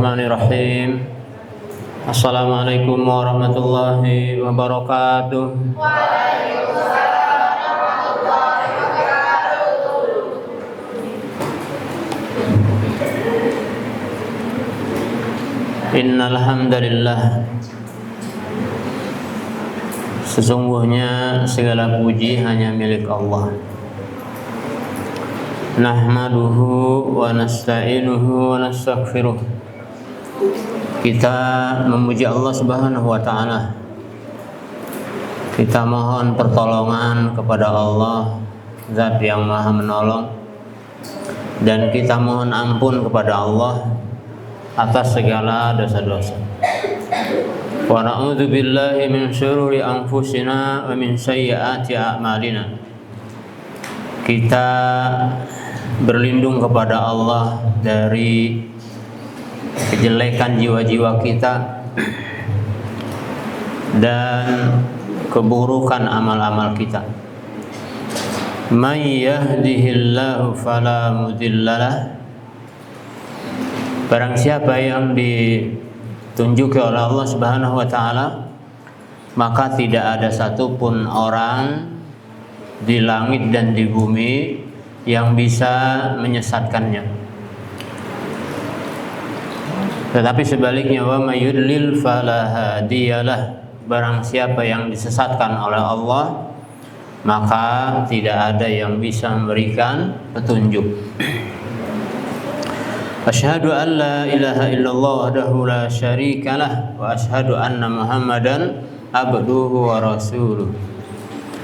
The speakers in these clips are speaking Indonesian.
Bismillahirrahmanirrahim. Assalamualaikum warahmatullahi wabarakatuh. Waalaikumsalam warahmatullahi wabarakatuh. Innal hamdalillah. Sesungguhnya segala puji hanya milik Allah. Nahmaduhu wa nasta'inuhu wa nastaghfiruh. Kita memuji Allah Subhanahu wa taala. Kita mohon pertolongan kepada Allah, Zat yang Maha Menolong, dan kita mohon ampun kepada Allah atas segala dosa-dosa. Wa na'udzu billahi min syururi anfusina wa min sayyiati a'malina. Kita berlindung kepada Allah dari kejelekan jiwa-jiwa kita dan keburukan amal-amal kita. May yahdihillahu fala mudhillalah. Barang siapa yang ditunjuki oleh Allah Subhanahu wa taala, maka tidak ada satupun orang di langit dan di bumi yang bisa menyesatkannya. Tetapi sebaliknya, wa may yudlil fala hadiyalah. Barang siapa yang disesatkan oleh Allah, maka tidak ada yang bisa memberikan petunjuk. Asyhadu an la ilaha illallah wahdahu la syarikalah wa asyhadu anna Muhammadan abduhu wa rasuluh.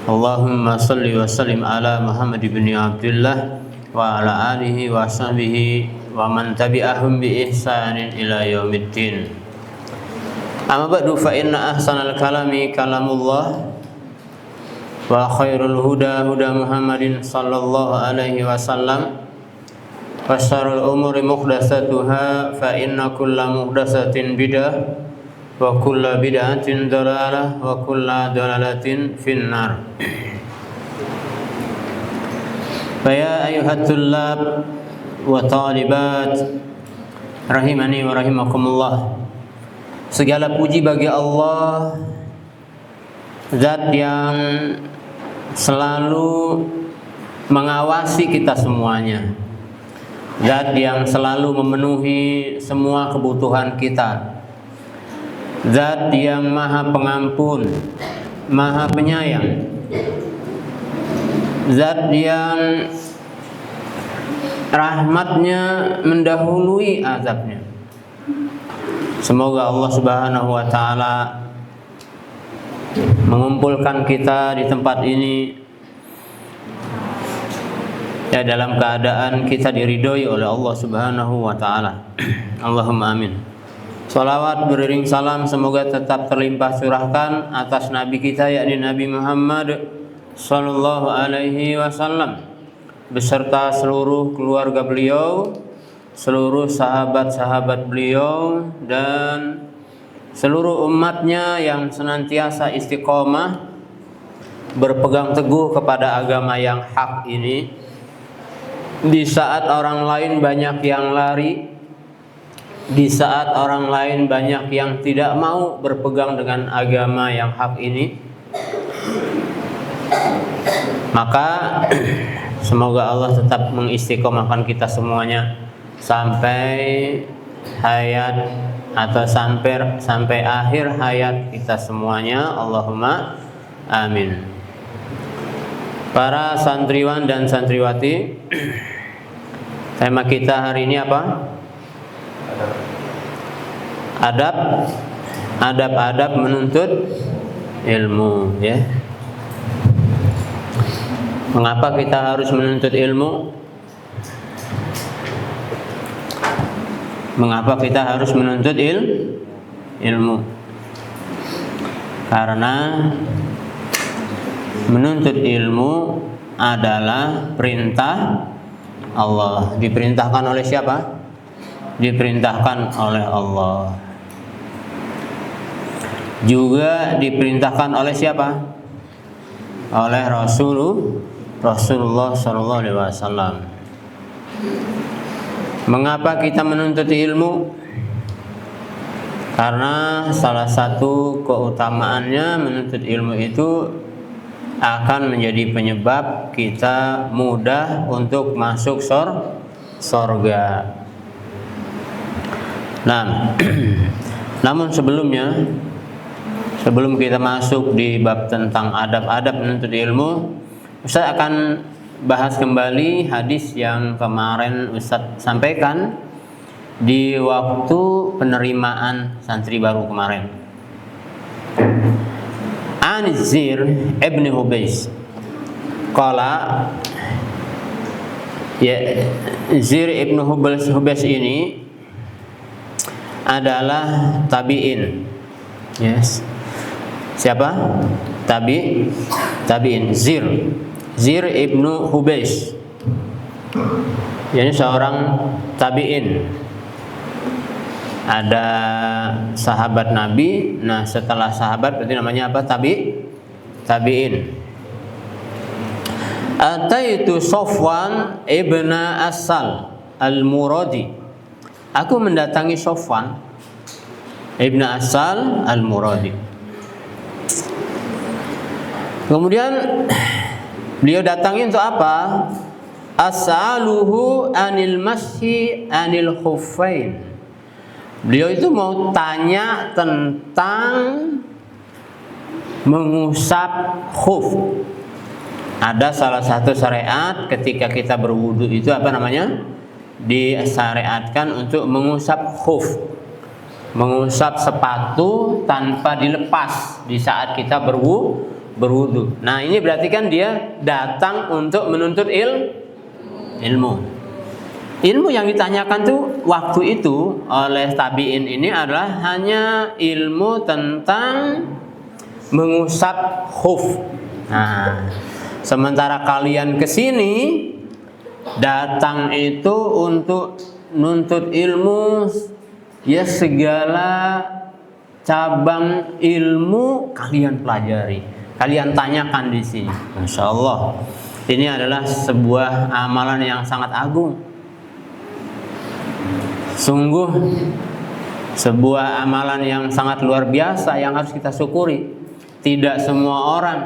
Allahumma salli wa sallim ala Muhammad ibn Abdullah wa ala alihi wa sahbihi wa man tabi'ahum bi ihsanin ila yaumiddin. Amma ba'du, fa inna ahsanal kalami kalamullah wa khairul huda huda Muhammadin sallallahu alaihi wasallam wa syarrul umuri muhdatsatuha fa inna kulla muhdatsatin bid'ah wa kulla bid'atin dalalah wa kulla dalalatin finnar. Ya ayuhat tullab wa talibat rahimani wa rahimakumullah. Segala puji bagi Allah, Zat yang selalu mengawasi kita semuanya, Zat yang selalu memenuhi semua kebutuhan kita, Zat yang Maha Pengampun, Maha Penyayang, Zat yang rahmatnya mendahului azabnya. Semoga Allah Subhanahu wa taala mengumpulkan kita di tempat ini ya dalam keadaan kita diridhoi oleh Allah Subhanahu wa taala. Allahumma amin. Salawat beriring salam semoga tetap terlimpah curahkan atas Nabi kita yakni Nabi Muhammad sallallahu alaihi wasallam beserta seluruh keluarga beliau, seluruh sahabat-sahabat beliau, dan seluruh umatnya yang senantiasa istiqomah berpegang teguh kepada agama yang hak ini di saat orang lain banyak yang lari, di saat orang lain banyak yang tidak mau berpegang dengan agama yang hak ini. Maka semoga Allah tetap mengistiqomahkan kita semuanya sampai hayat atau sampai akhir hayat kita semuanya. Allahumma amin. Para santriwan dan santriwati, tema kita hari ini apa? Adab menuntut ilmu, ya. Mengapa kita harus menuntut ilmu? Mengapa kita harus menuntut ilmu? Karena menuntut ilmu adalah perintah Allah. Diperintahkan oleh siapa? Diperintahkan oleh Allah. Juga diperintahkan oleh siapa? Oleh Rasulullah sallallahu alaihi wasallam. Mengapa kita menuntut ilmu? Karena salah satu keutamaannya menuntut ilmu itu akan menjadi penyebab kita mudah untuk masuk sorga. Nah, namun sebelum kita masuk di bab tentang adab-adab menuntut ilmu, Ustaz akan bahas kembali hadis yang kemarin Ustaz sampaikan di waktu penerimaan santri baru kemarin. An Zir ibn Hubais qala, ya, Zir ibn Hubais ini adalah tabi'in. Yes. Siapa? Tabi'in. Zir ibn Hubais. Ini seorang tabi'in. Ada sahabat Nabi. Nah, setelah sahabat berarti namanya apa? Tabi'in. Ataitu Sofwan ibn Asal al-Muradi. Aku mendatangi Sofwan ibn Asal al-Muradi. Kemudian beliau datangi untuk apa? As'aluhu anil mashi anil khuffain. Beliau itu mau tanya tentang mengusap khuf. Ada salah satu syariat ketika kita berwudu itu apa namanya? Disyariatkan untuk mengusap khuf. Mengusap sepatu tanpa dilepas di saat kita berwudu. Nah, ini berarti kan dia datang untuk menuntut ilmu. Ilmu yang ditanyakan tuh waktu itu oleh tabi'in ini adalah hanya ilmu tentang mengusap khuf. Nah, sementara kalian kesini datang itu untuk nuntut ilmu, ya segala cabang ilmu kalian pelajari, kalian tanyakan di sini. Masya Allah, ini adalah sebuah amalan yang sangat agung. Sungguh sebuah amalan yang sangat luar biasa yang harus kita syukuri. Tidak semua orang,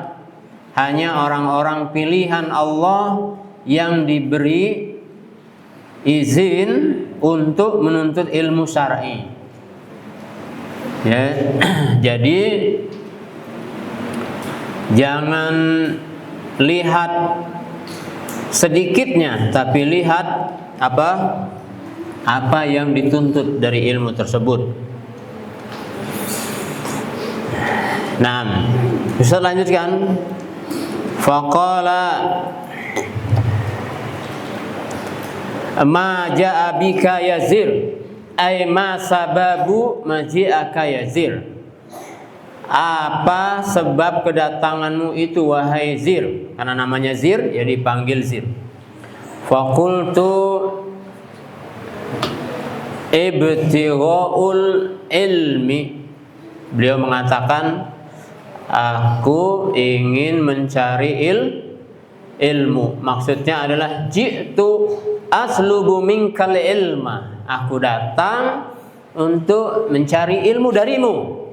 hanya orang-orang pilihan Allah yang diberi izin untuk menuntut ilmu syar'i. Ya, jadi jangan lihat sedikitnya, tapi lihat apa yang dituntut dari ilmu tersebut. Nah, bisa lanjutkan. Faqala ma ja'a bika yazir, ay ma sababu maji'aka yazir. Apa sebab kedatanganmu itu wahai Zir? Karena namanya Zir, ya dipanggil Zir. Faqultu ibtighaul ilmi. Beliau mengatakan, aku ingin mencari ilmu. Maksudnya adalah jitu aslubu minkal ilma. Aku datang untuk mencari ilmu darimu.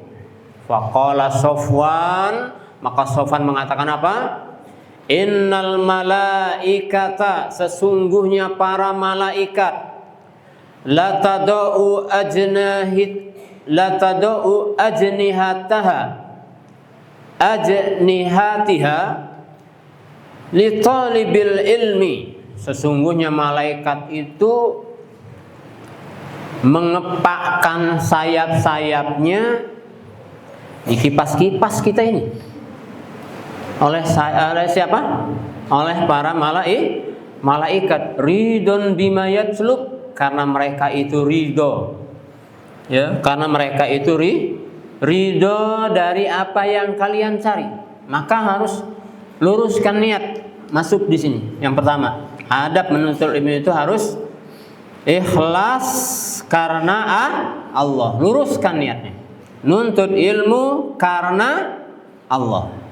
Faqala Sofwan, maka Sofwan mengatakan apa? Innal malaikata, sesungguhnya para malaikat, la tadau ajnihatiha li talibil ilmi. Sesungguhnya malaikat itu mengepakkan sayap-sayapnya di kipas-kipas kita ini. Oleh siapa? Oleh para malaikat. Ridon bima yatslub, karena mereka itu ridho, ya, karena mereka itu ridho dari apa yang kalian cari, maka harus luruskan niat masuk di sini. Yang pertama, adab menuntut ilmu itu harus ikhlas karena Allah. Luruskan niatnya, nuntut ilmu karena Allah.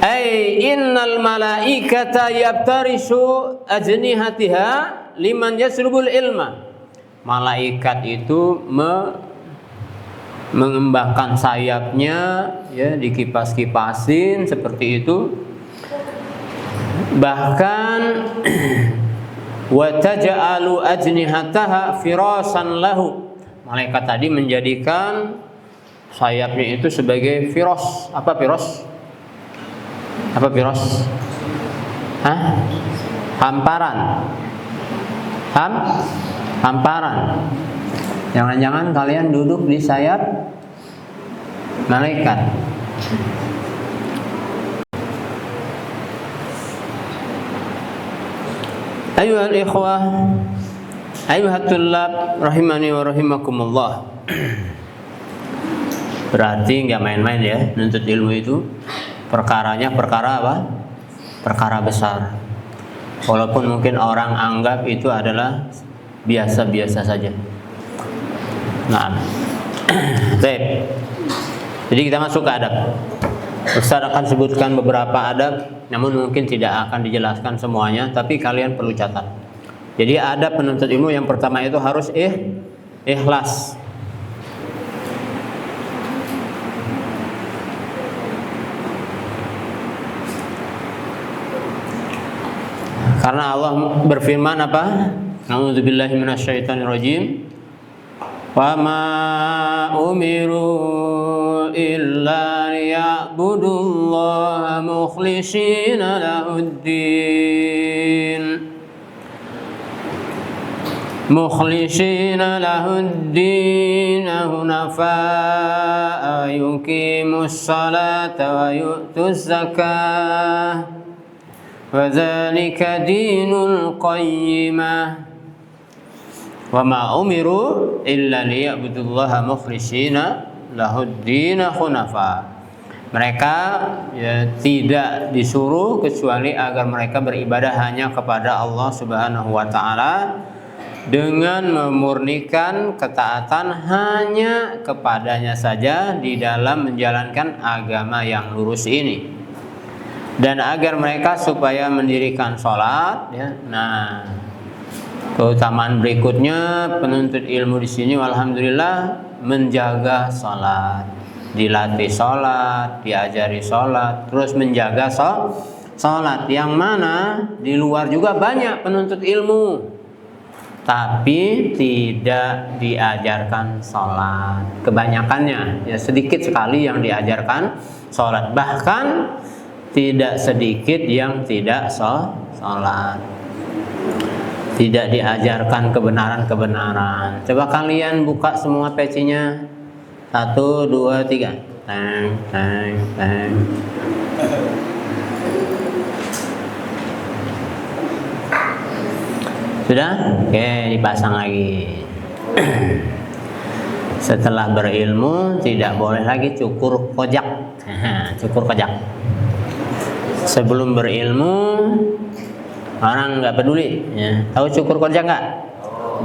Ai innal malaikata yabtarisu ajnihatiha liman yaslubul ilma. Malaikat itu mengembangkan sayapnya, ya, dikipas-kipasin seperti itu. Bahkan wa taj'alu ajnihataha firasan lahu. Malaikat tadi menjadikan sayapnya itu sebagai firas. Apa firas? Apa firas? Hah? Hamparan. Hamparan. Jangan-jangan kalian duduk di sayap malaikat. Ayuhal ikhwah, ayuhat tullab, rahimani wa rahimakumullah. Berarti nggak main-main ya, nuntut ilmu itu. Perkaranya perkara apa? Perkara besar. Walaupun mungkin orang anggap itu adalah biasa-biasa saja. Nah, baik. Jadi kita masuk ke adab. Ustaz akan sebutkan beberapa adab, namun mungkin tidak akan dijelaskan semuanya, tapi kalian perlu catat. Jadi adab penuntut ilmu yang pertama itu harus ikhlas. Karena Allah berfirman apa? A'udzubillahi minasyaitonirrajim. Wa ma umiru illa liya'budullaha mukhlishina lahuddin. Mukhlishina lahuddin hunafa'a yuqimus salata wa yu'tuz zakah. Wa dzalika dinul qayyimah. Wa ma umiru illa liya'budullaha mukhlishina lahuddin hunafa. Mereka tidak disuruh kecuali agar mereka beribadah hanya kepada Allah Subhanahu wa taala dengan memurnikan ketaatan hanya kepadanya saja di dalam menjalankan agama yang lurus ini. Dan agar mereka supaya mendirikan sholat, ya. Nah, keutamaan berikutnya penuntut ilmu di sini, alhamdulillah, menjaga sholat, dilatih sholat, diajari sholat, terus menjaga sholat. Yang mana di luar juga banyak penuntut ilmu, tapi tidak diajarkan sholat. Kebanyakannya, ya sedikit sekali yang diajarkan sholat. Bahkan tidak sedikit yang tidak sholat. Tidak diajarkan kebenaran-kebenaran. Coba kalian buka semua pecinya. 1, 2, 3. Teng. Sudah? Oke, dipasang lagi. Setelah berilmu tidak boleh lagi cukur kojak. Cukur kojak. Sebelum berilmu orang nggak peduli, ya. Tahu cukur kojak nggak?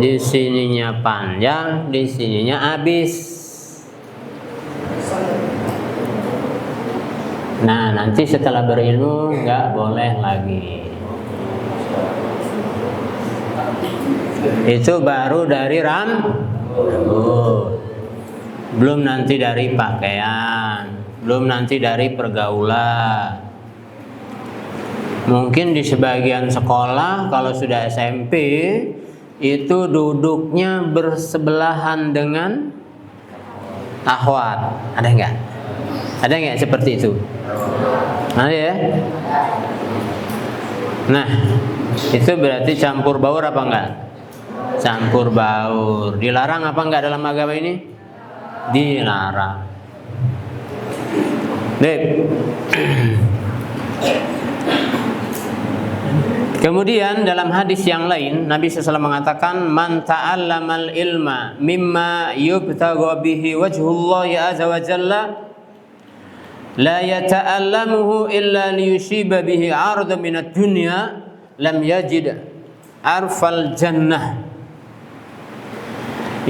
Di sininya panjang, di sininya habis. Nah, nanti setelah berilmu nggak boleh lagi. Itu baru dari rambut. Belum nanti dari pakaian, belum nanti dari pergaulan. Mungkin di sebagian sekolah kalau sudah SMP itu duduknya bersebelahan dengan akhwat. Ada nggak? Ada nggak seperti itu? Ada ya? Nah, itu berarti campur baur apa enggak? Campur baur. Dilarang apa enggak dalam agama ini? Dilarang. Baik. Kemudian dalam hadis yang lain Nabi SAW mengatakan, man ta'allamal ilma mimma yubtagha bihi wajhullahi azza wa jalla la yata'allamuhu illa liyushiba bihi 'ardan minad dunya lam yajid arfal jannah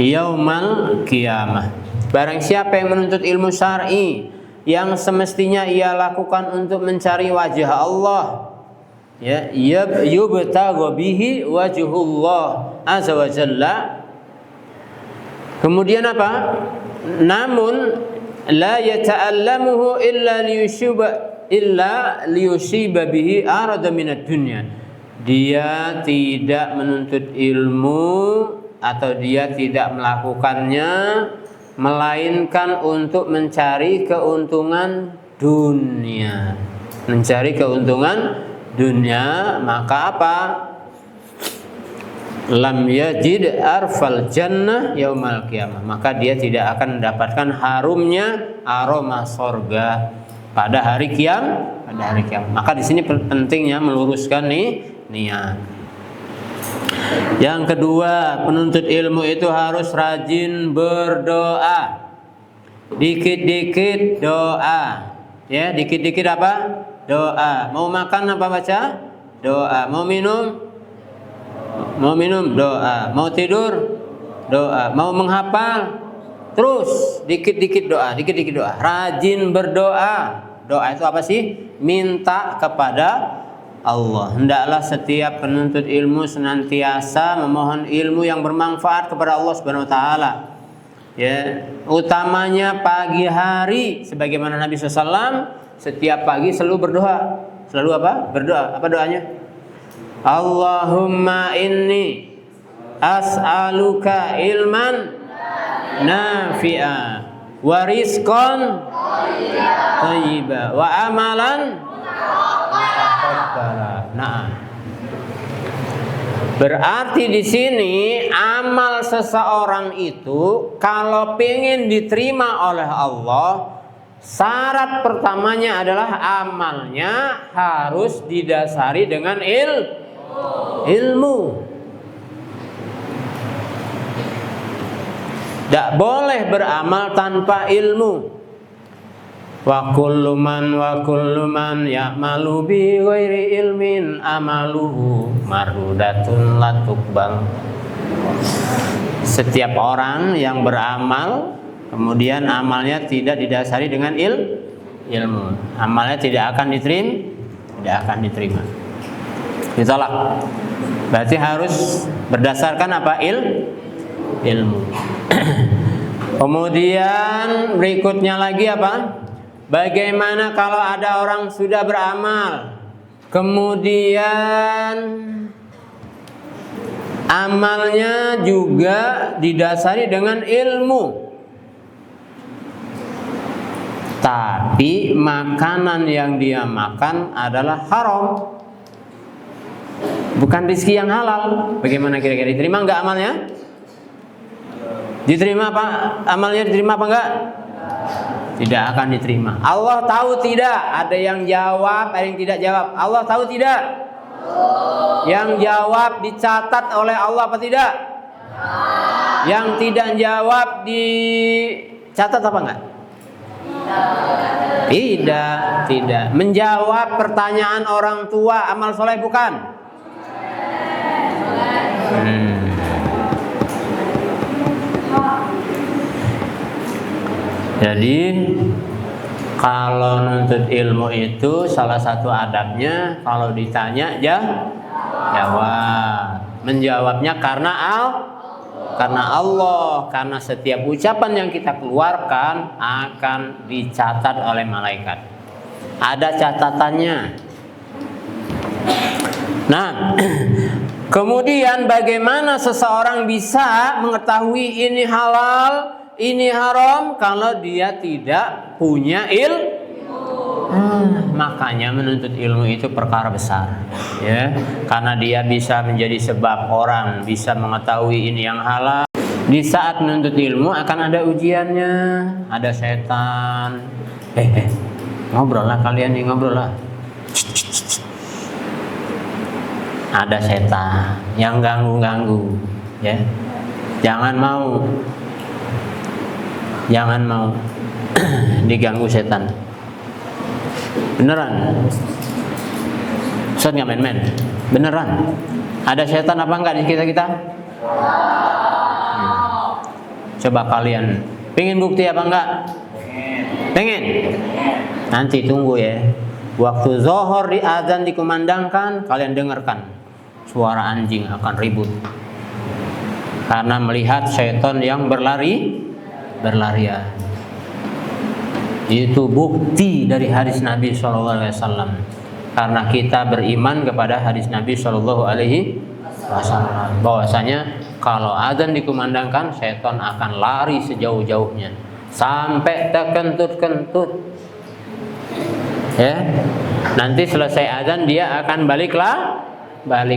yaumal qiyamah. Barang siapa yang menuntut ilmu syar'i yang semestinya ia lakukan untuk mencari wajah Allah. Ya, yubtagha bihi wajhullah azza wa jalla. Kemudian apa? Namun la yata'allamuhu illa liyushiba bihi arada minad dunya. Dia tidak menuntut ilmu atau dia tidak melakukannya melainkan untuk mencari keuntungan dunia. Mencari keuntungan dunia, maka apa? Lam yajid arfal jannah yaumal qiyamah, maka dia tidak akan mendapatkan harumnya aroma sorga pada hari kiamat. Maka di sini pentingnya meluruskan niat. Yang kedua, penuntut ilmu itu harus rajin berdoa. Dikit-dikit doa. Ya, dikit-dikit apa? Doa. Mau makan apa baca? Doa. Mau minum doa. Mau tidur doa. Mau menghafal terus dikit-dikit doa. Rajin berdoa. Doa itu apa sih? Minta kepada Allah. Hendaklah setiap penuntut ilmu senantiasa memohon ilmu yang bermanfaat kepada Allah Subhanahu wa taala. Ya, utamanya pagi hari, sebagaimana Nabi SAW setiap pagi selalu berdoa. Selalu apa? Berdoa. Apa doanya? Allahumma inni as'aluka ilman nafi'a wa rizqan thayyiba wa amalan mutaqabbala. Nah, berarti di sini amal seseorang itu kalau pengen diterima oleh Allah, syarat pertamanya adalah amalnya harus didasari dengan ilmu. Tidak boleh beramal tanpa ilmu. Wa kullu man ya'malu bi ghairi ilmin amaluhu mardudatun la tuqbal. Setiap orang yang beramal kemudian amalnya tidak didasari dengan ilmu, amalnya tidak akan diterima. Ditolak. Berarti harus berdasarkan apa? Ilmu. Kemudian berikutnya lagi apa? Bagaimana kalau ada orang sudah beramal, kemudian amalnya juga didasari dengan ilmu, tapi makanan yang dia makan adalah haram, bukan rezeki yang halal. Bagaimana kira-kira, diterima enggak amalnya? Diterima apa? Amalnya diterima apa enggak? Tidak akan diterima. Allah tahu tidak? Ada yang jawab, ada yang tidak jawab. Allah tahu tidak? Yang jawab dicatat oleh Allah apa tidak? Yang tidak jawab dicatat apa enggak? Tidak. Menjawab pertanyaan orang tua amal soleh bukan? Jadi kalau nuntut ilmu itu salah satu adabnya kalau ditanya jawab. Menjawabnya karena Allah, karena setiap ucapan yang kita keluarkan akan dicatat oleh malaikat. Ada catatannya. Nah, kemudian bagaimana seseorang bisa mengetahui ini halal, ini haram kalau dia tidak punya makanya menuntut ilmu itu perkara besar, ya, karena dia bisa menjadi sebab orang bisa mengetahui ini yang halal. Di saat menuntut ilmu akan ada ujiannya, ada setan. Ngobrol lah kalian nih, ngobrol lah. Ada setan yang ganggu-ganggu, ya. Jangan mau diganggu setan. Beneran. Ustaz nggak main-main. Beneran. Ada setan apa enggak di kita? Coba kalian. Pengen bukti apa enggak? Pengen? Nanti tunggu ya. Waktu zuhur di azan dikumandangkan, kalian dengarkan suara anjing akan ribut. Karena melihat syaitan yang berlarian. Itu bukti dari hadis Nabi SAW. Karena kita beriman kepada hadis Nabi SAW, bahwasanya kalau azan dikumandangkan, syaitan akan lari sejauh-jauhnya sampai terkentut-kentut. Ya, nanti selesai azan dia akan balik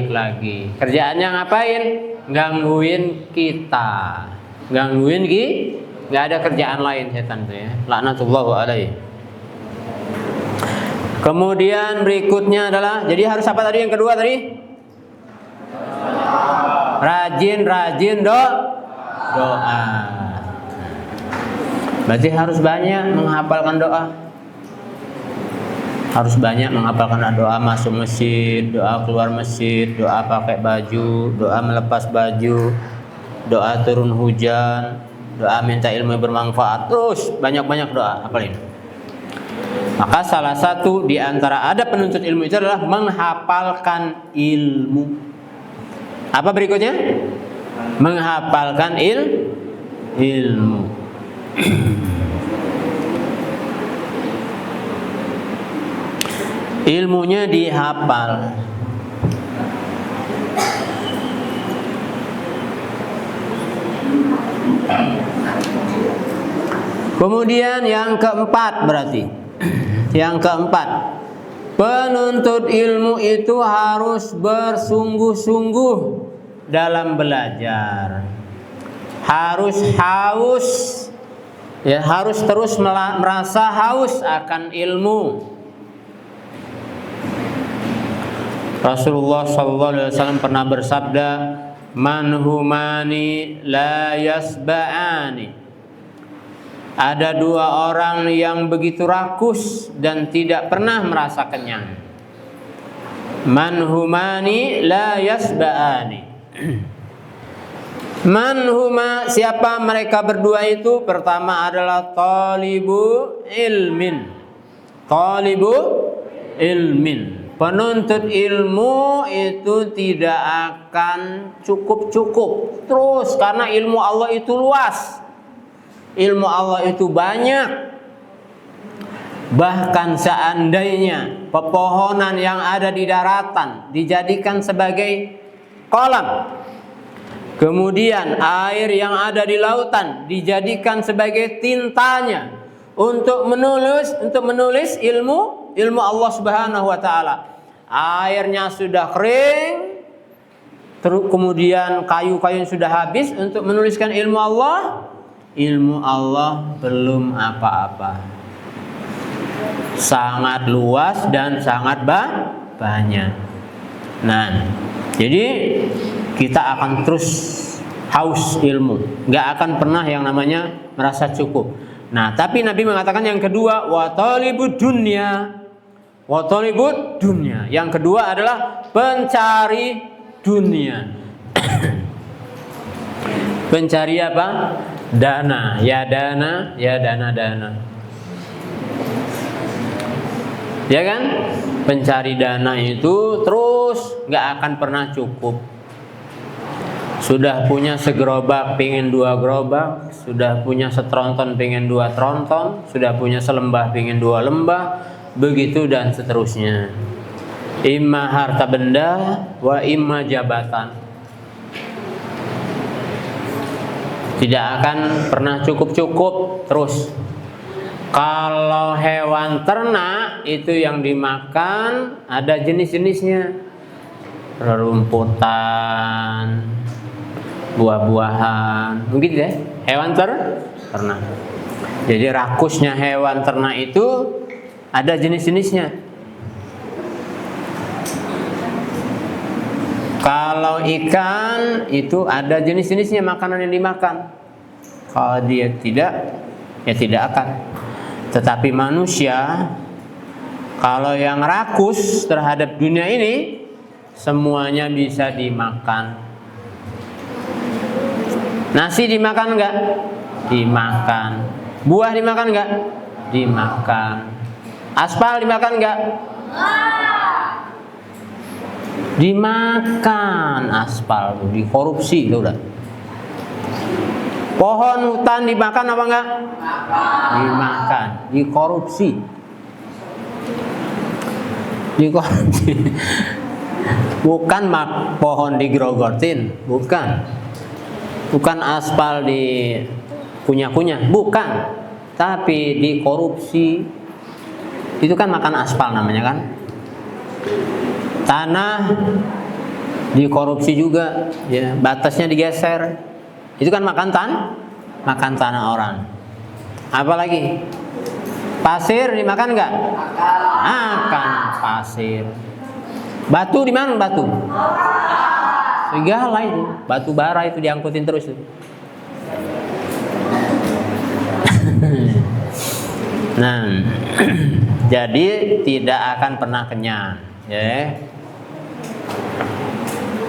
lagi. Kerjaannya ngapain? Gangguin kita, nggak ada kerjaan lain setan tuh ya. Laknatullahu alaihi. Kemudian berikutnya adalah, jadi harus apa tadi yang kedua tadi? Rajin doa. Berarti harus banyak menghafalkan doa. Harus banyak menghafalkan doa masuk masjid, doa keluar masjid, doa pakai baju, doa melepas baju, doa turun hujan, doa minta ilmu bermanfaat. Terus banyak-banyak doa. Hafalin. Maka salah satu di antara adab penuntut ilmu itu adalah menghafalkan ilmu. Apa berikutnya? Menghafalkan ilmu. Ilmunya dihafal. Kemudian yang keempat berarti. Yang keempat, penuntut ilmu itu harus bersungguh-sungguh dalam belajar. Harus haus, ya, harus terus merasa haus akan ilmu. Rasulullah SAW pernah bersabda, "Man humani la yasba'ani." Ada dua orang yang begitu rakus dan tidak pernah merasa kenyang. Man humani la yasba'ani. Man huma, siapa mereka berdua itu? Pertama adalah talibu ilmin. Talibu ilmin. Penuntut ilmu itu tidak akan cukup-cukup terus, karena ilmu Allah itu luas. Ilmu Allah itu banyak. Bahkan seandainya pepohonan yang ada di daratan dijadikan sebagai kolam, kemudian air yang ada di lautan dijadikan sebagai tintanya untuk menulis ilmu Allah Subhanahu wa taala. Airnya sudah kering, terus kemudian kayu-kayu sudah habis untuk menuliskan ilmu Allah. Ilmu Allah belum apa-apa. Sangat luas dan sangat banyak. Nah, jadi kita akan terus haus ilmu, nggak akan pernah yang namanya merasa cukup. Nah, tapi Nabi mengatakan yang kedua, wa talibud dunya. Wa talibud dunya. Yang kedua adalah pencari dunia. Pencari apa? Dana. Ya dana. Ya kan? Pencari dana itu terus nggak akan pernah cukup. Sudah punya segerobak pengen 2 gerobak, sudah punya setronton pengen 2 tronton, sudah punya selembah pengen 2 lembah, begitu dan seterusnya. Imma harta benda wa imma jabatan. Tidak akan pernah cukup-cukup terus. Kalau hewan ternak itu yang dimakan ada jenis-jenisnya. Rerumputan, buah-buahan, mungkin ya, hewan ternak. Jadi rakusnya hewan ternak itu ada jenis-jenisnya. Kalau ikan itu ada jenis-jenisnya makanan yang dimakan. Kalau dia tidak, ya tidak akan. Tetapi manusia, kalau yang rakus terhadap dunia ini, semuanya bisa dimakan. Nasi dimakan enggak? Dimakan. Buah dimakan enggak? Dimakan. Aspal dimakan enggak? Dimakan aspal, dikorupsi itu udah. Pohon hutan dimakan apa enggak? Dimakan, dikorupsi. Dikorupsi. Bukan pohon digerogotin, bukan. Bukan aspal di kunyah-kunyah, bukan. Tapi dikorupsi. Itu kan makan aspal namanya kan? Tanah dikorupsi juga, ya, batasnya digeser. Itu kan makan tanah orang. Apalagi pasir dimakan nggak? Makan pasir. Batu di mana batu? Segala itu, batu bara itu diangkutin terus itu. Nah, jadi tidak akan pernah kenyang, ya.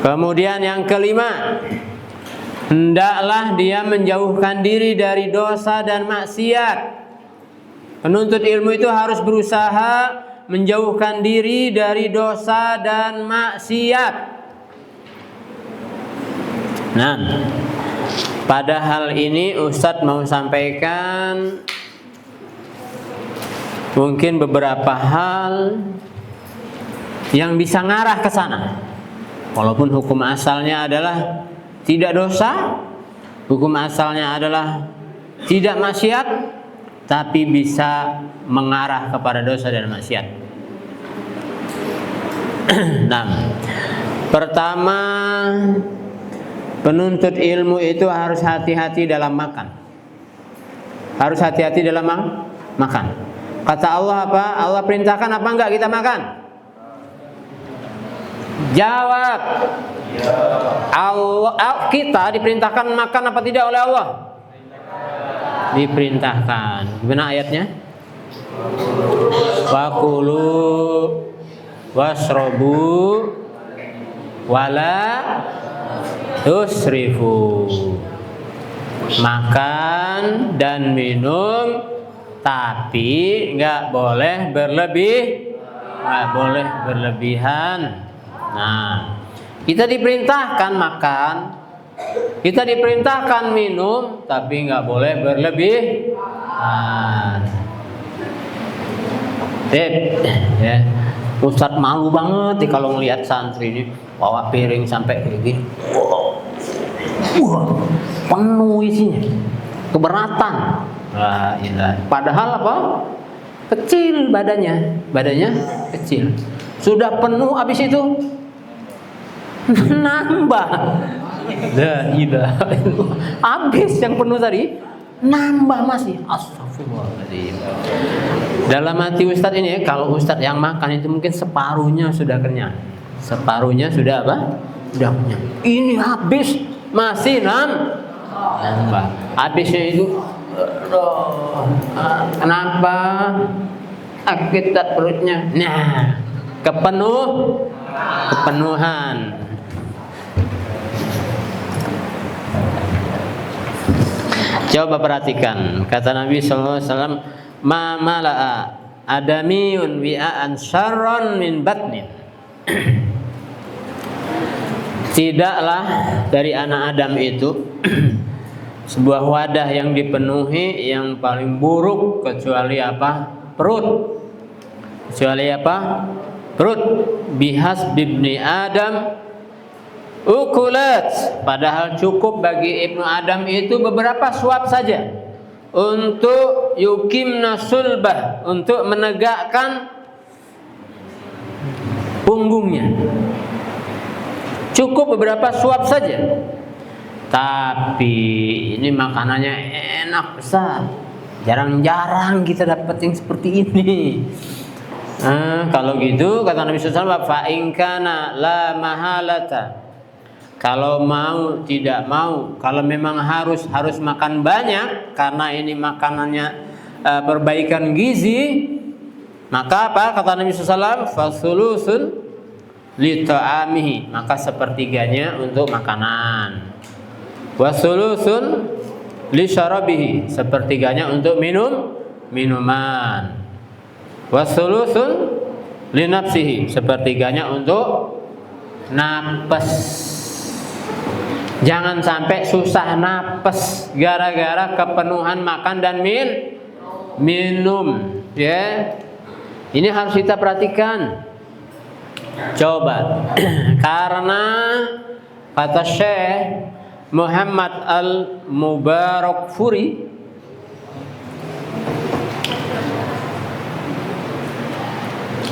Kemudian yang kelima, hendaklah dia menjauhkan diri dari dosa dan maksiat. Penuntut ilmu itu harus berusaha menjauhkan diri dari dosa dan maksiat. Nah, pada hal ini Ustadz mau sampaikan mungkin beberapa hal yang bisa ngarah ke sana. Walaupun hukum asalnya adalah tidak dosa, hukum asalnya adalah tidak maksiat, tapi bisa mengarah kepada dosa dan maksiat. Nah, pertama, penuntut ilmu itu harus hati-hati dalam makan. Harus hati-hati dalam makan. Kata Allah apa? Allah perintahkan apa enggak kita makan? Jawab. Allah, kita diperintahkan makan apa tidak oleh Allah? Diperintahkan. Gimana ayatnya? Wakulu wasrobu wala tusrifu. Makan dan minum, tapi nggak boleh berlebihan. Nah, kita diperintahkan makan, kita diperintahkan minum, tapi nggak boleh berlebihan. Ya, Ustadz malu banget nih kalau ngelihat santri ini bawa piring sampai kayak gini. Penuh isinya, keberatan. Nah, ya. Padahal apa? Kecil badannya kecil. Sudah penuh, habis itu nambah. Habis yang penuh tadi, nambah masih. Astagfirullahaladzim. Dalam hati Ustadz ini, kalau Ustadz yang makan itu mungkin separuhnya sudah kenyang, separuhnya sudah apa? Sudah kenyang. Ini habis masih nambah. Habisnya itu, kenapa? Akibat perutnya. Nah, kepenuhan. Coba perhatikan, kata Nabi SAW, ma mala'a adamiyun wi'an syarron min batnin. Tidaklah dari anak Adam itu sebuah wadah yang dipenuhi yang paling buruk kecuali apa? Perut. Kecuali apa? Perut. Bihas bibni Adam ukulat. Padahal cukup bagi Ibnu Adam itu beberapa suap saja untuk yukimna sulbah, untuk menegakkan punggungnya. Cukup beberapa suap saja. Tapi ini makanannya enak besar. Jarang-jarang kita dapat yang seperti ini. Kalau gitu kata Nabi SAW, fa in kana la mahalata. Kalau mau tidak mau, kalau memang harus makan banyak karena ini makanannya perbaikan gizi, maka apa kata Nabi SAW, fasulusun li ta'amihi, maka sepertiganya untuk makanan, wasulusun li syarabihi, sepertiganya untuk minuman. Wasulusun linafsihi, sepertiganya untuk napas. Jangan sampai susah napas gara-gara kepenuhan makan dan minum, ya. Ini harus kita perhatikan. Coba, karena kata Syekh Muhammad Al-Mubarakfuri,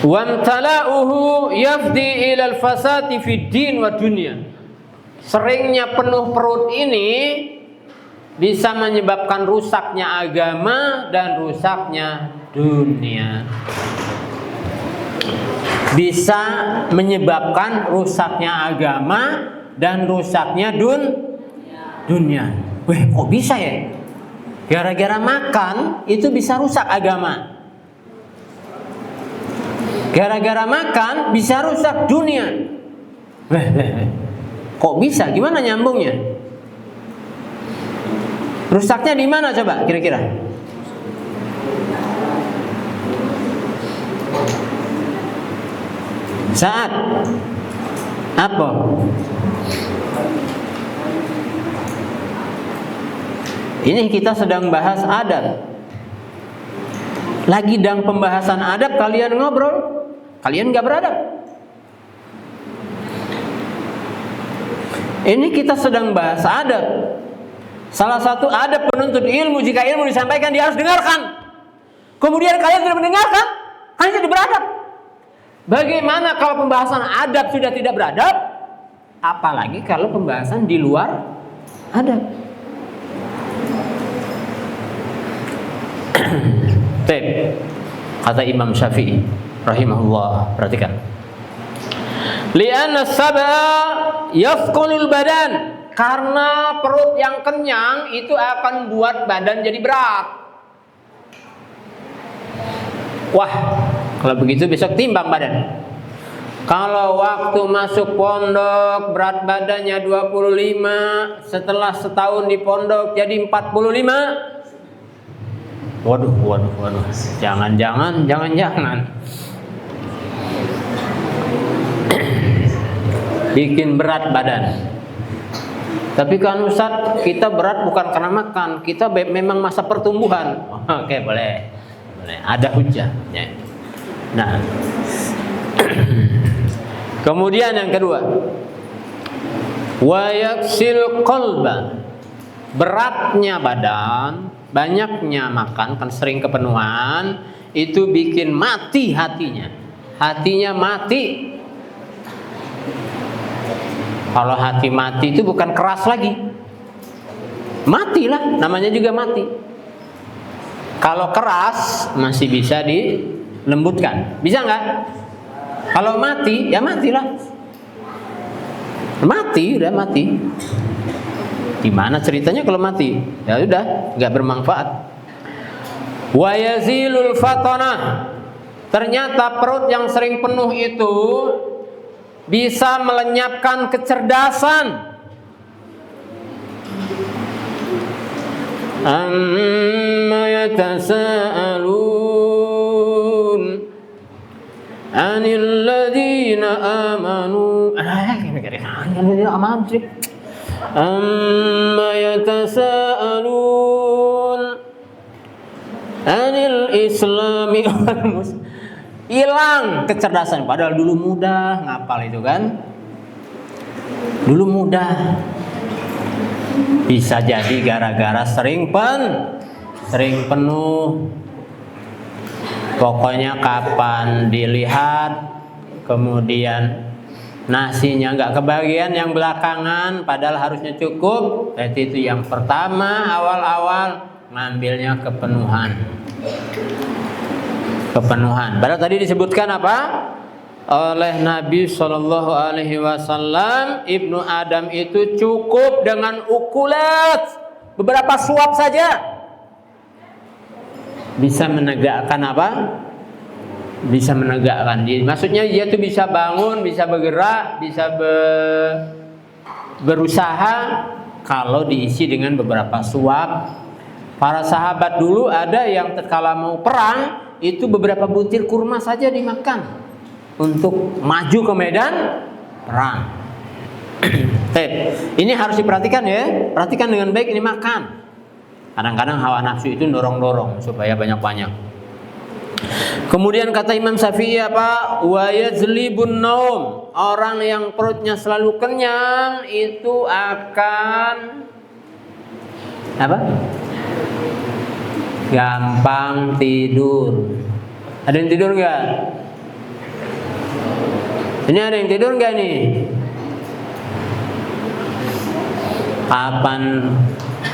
wamtala'uhu yafdi ilal fasati fid din wa dunya. Seringnya penuh perut ini bisa menyebabkan rusaknya agama dan rusaknya dunia. Bisa menyebabkan rusaknya agama dan rusaknya dunia. Weh, kok bisa ya? Gara-gara makan itu bisa rusak agama. Gara-gara makan bisa rusak dunia. Kok bisa? Gimana nyambungnya? Rusaknya di mana coba kira-kira? Saat apa? Ini kita sedang bahas adab. Lagi dalam pembahasan adab kalian ngobrol, kalian gak beradab. Ini kita sedang bahas adab. Salah satu adab penuntut ilmu, jika ilmu disampaikan dia harus dengarkan. Kemudian kalian tidak mendengarkan, kalian tidak beradab. Bagaimana kalau pembahasan adab sudah tidak beradab? Apalagi kalau pembahasan di luar adab. Kata Imam Syafi'i rahimahullah, perhatikan. Li'anna sab'a yafqulul badan, karena perut yang kenyang itu akan buat badan jadi berat. Wah, kalau begitu besok timbang badan. Kalau waktu masuk pondok berat badannya 25, setelah setahun di pondok jadi 45. Waduh. Jangan. Bikin berat badan. Tapi kan Ustaz, kita berat bukan karena makan, kita memang masa pertumbuhan. Oke, boleh. Ada hujah. Nah, kemudian yang kedua, wa yaksil qalba, beratnya badan, banyaknya makan, kan sering kepenuhan, itu bikin mati hatinya. Hatinya mati. Kalau hati mati itu bukan keras lagi, matilah, namanya juga mati. Kalau keras masih bisa dilembutkan, bisa nggak? Kalau mati, ya matilah. Udah mati. Gimana ceritanya kalau mati? Ya udah, nggak bermanfaat. Wa yazilul fatanah, ternyata perut yang sering penuh itu bisa melenyapkan kecerdasan. Amma yatasaalun 'anil ladzina amanu. Amma yatasaalun 'anil islami wal muslimin. Hilang kecerdasan, padahal dulu mudah ngapal itu kan. Dulu mudah. Bisa jadi gara-gara sering penuh. Pokoknya kapan dilihat kemudian nasinya nggak kebagian yang belakangan, padahal harusnya cukup. Berarti itu yang pertama, awal-awal ngambilnya kepenuhan. Padahal tadi disebutkan apa? Oleh Nabi Shallallahu Alaihi Wasallam, Ibnu Adam itu cukup dengan ukulat, beberapa suap saja bisa menegakkan apa? Bisa menegakkan diri. Maksudnya dia tuh bisa bangun, bisa bergerak, bisa berusaha kalau diisi dengan beberapa suap Para sahabat dulu ada yang tatkala mau perang itu beberapa butir kurma saja dimakan untuk maju ke medan perang. Ini harus diperhatikan ya, perhatikan dengan baik ini makan. Kadang-kadang hawa nafsu itu dorong-dorong supaya banyak-banyak. Kemudian kata Imam Syafi'i apa? Wa yajlibun naum. Orang yang perutnya selalu kenyang itu akan apa? Gampang tidur. Ada yang tidur nggak? Ini ada yang tidur nggak nih? Kapan